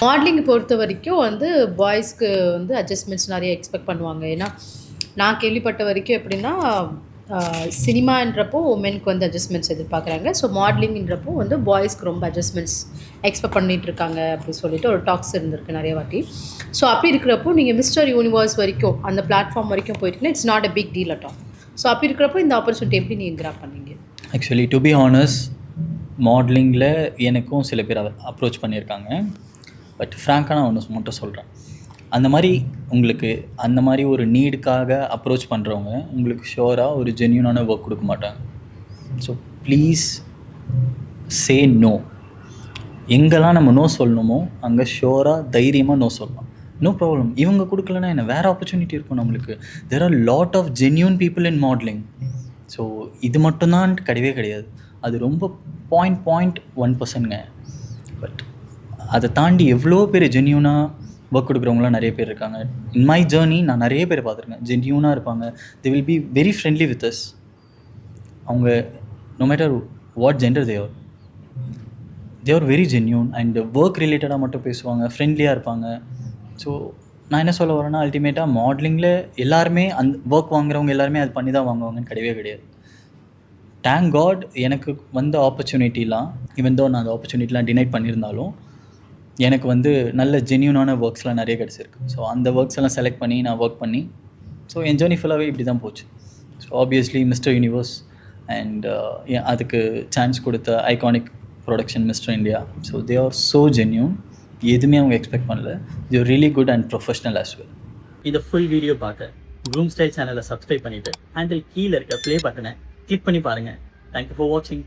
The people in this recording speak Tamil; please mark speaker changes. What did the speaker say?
Speaker 1: மாடலிங் பொறுத்த வரைக்கும் வந்து பாய்ஸ்க்கு வந்து அட்ஜஸ்ட்மெண்ட்ஸ் நிறைய எக்ஸ்பெக்ட் பண்ணுவாங்க. ஏன்னா நான் கேள்விப்பட்ட வரைக்கும் எப்படின்னா சினிமான்றப்போ உமனுக்கு வந்து அட்ஜஸ்ட்மெண்ட்ஸ் எதிர்பார்க்குறாங்க. ஸோ மாடலிங்ன்றப்போ வந்து பாய்ஸ்க்கு ரொம்ப அட்ஜஸ்ட்மெண்ட்ஸ் எக்ஸ்பெக்ட் பண்ணிட்டு இருக்காங்க அப்படின்னு சொல்லிட்டு ஒரு டாக்ஸ் இருந்திருக்கு நிறைய வாட்டி. ஸோ அப்படி இருக்கிறப்போ நீங்கள் மிஸ்டர் யூனிவர்ஸ் வரைக்கும் அந்த பிளாட்ஃபார்ம் வரைக்கும் போயிட்டுன்னா it's not a big deal at all. So அப்படி இருக்கிறப்போ இந்த ஆப்பர்ச்சுனிட்டி எப்படி நீங்கள் கிராப் பண்ணீங்க?
Speaker 2: ஆக்சுவலி டு பி ஹானஸ்ட், மாடலிங்கில் எனக்கும் சில பேர் அப்ரோச் பண்ணியிருக்காங்க. பட் ஃப்ராங்காக நான் ஒன்று மட்டும் சொல்கிறேன், அந்த மாதிரி உங்களுக்கு அந்த மாதிரி ஒரு நீடுக்காக அப்ரோச் பண்ணுறவங்க உங்களுக்கு ஷோராக ஒரு ஜென்யூனான ஒர்க் கொடுக்க மாட்டாங்க. So please say no. எங்கெல்லாம் நம்ம நோ சொல்லணுமோ அங்கே ஷோராக தைரியமாக நோ சொல்லலாம். நோ ப்ராப்ளம், இவங்க கொடுக்கலன்னா என்ன, வேறு ஆப்பர்ச்சுனிட்டி இருக்கும் நம்மளுக்கு. There are lot of genuine people in modelling. ஸோ இது மட்டும்தான் கிடையவே கிடையாது. அது ரொம்ப 0.1%ங்க. பட் அதை தாண்டி எவ்வளோ பேர் ஜென்யூனாக ஒர்க் கொடுக்குறவங்களாம் நிறைய பேர் இருக்காங்க. இன் மை ஜேர்னி நான் நிறைய பேர் பார்த்துருக்கேன். ஜென்யூனாக இருப்பாங்க. They will be very friendly with us. அவங்க no matter what gender they are very genuine and work ரிலேட்டடாக மட்டும் பேசுவாங்க, ஃப்ரெண்ட்லியாக இருப்பாங்க. ஸோ நான் என்ன சொல்ல வரேன்னா, அல்டிமேட்டாக மாடலிங்கில் எல்லாருமே அந்த ஒர்க் வாங்குறவங்க எல்லாருமே அது பண்ணி தான் வாங்குவாங்கன்னு கிடையவே கிடையாது. தேங்க் காட் எனக்கு வந்த ஆப்பர்ச்சுனிட்டிலாம், ஈவன் தோ நான் அந்த ஆப்பர்ச்சுனிட்டிலாம் டினைட் பண்ணியிருந்தாலும் எனக்கு வந்து நல்ல ஜென்யூனான ஒர்க்ஸ்லாம் நிறைய கிடச்சிருக்கு. ஸோ அந்த ஒர்க்ஸ் எல்லாம் செலக்ட் பண்ணி நான் ஒர்க் பண்ணி, ஸோ என் ஜேர்னி ஃபுல்லாகவே இப்படி தான் போச்சு. So obviously mister universe and அதுக்கு சான்ஸ் கொடுத்த iconic production mister India, so they are so genuine. எதுவுமே அவங்க எக்ஸ்பெக்ட் பண்ணல. They are really good and professional as well.
Speaker 3: இதை ஃபுல் வீடியோ பார்க்க க்ரூம் ஸ்டைல் சேனலை சப்ஸ்கிரைப் பண்ணிவிட்டு ஹேண்டில் கீழே இருக்க ப்ளே பட்டனை கிளிக் பண்ணி பாருங்கள். தேங்க்யூ ஃபார் வாட்சிங்.